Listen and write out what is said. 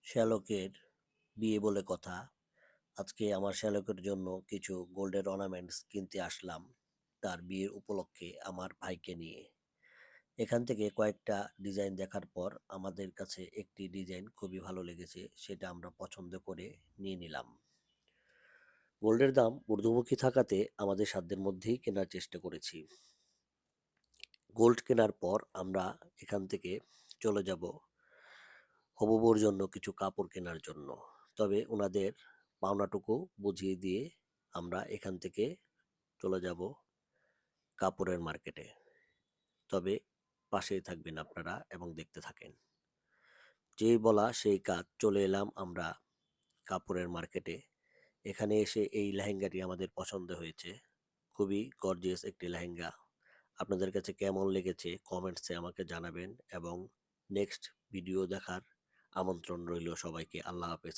শ্যালকের বিয়ে বলে কথা। আজকে আমার শ্যালকের জন্য কিছু গোল্ডের অর্নামেন্টস কিনতে আসলাম তার বিয়ের উপলক্ষে আমার ভাইকে নিয়ে। এখান থেকে কয়েকটা ডিজাইন দেখার পর আমাদের কাছে একটি ডিজাইন খুবই ভালো লেগেছে, সেটা আমরা পছন্দ করে নিয়ে নিলাম। গোল্ডের দাম ঊর্ধ্বমুখী থাকাতে আমাদের সাধ্যের মধ্যেই কেনার চেষ্টা করেছি। গোল্ড কেনার পর আমরা এখান থেকে চলে যাব হবু বউর জন্য কিছু কাপড় কেনার জন্য। তবে ওনাদের পাওনাটুকু বুঝিয়ে দিয়ে আমরা এখান থেকে চলে যাব কাপড়ের মার্কেটে। তবে পাশেই থাকবেন আপনারা এবং দেখতে থাকেন। যেই বলা সেই কাজ, চলে এলাম আমরা কাপড়ের মার্কেটে। এখানে এসে এই লেহেঙ্গাটি আমাদের পছন্দ হয়েছে। খুবই গর্জিয়াস একটি লেহেঙ্গা। আপনাদের কাছে কেমন লেগেছে কমেন্টসে আমাকে জানাবেন এবং নেক্সট ভিডিও দেখার আমন্ত্রণ রইল সবাইকে। আল্লাহ হাফেজ।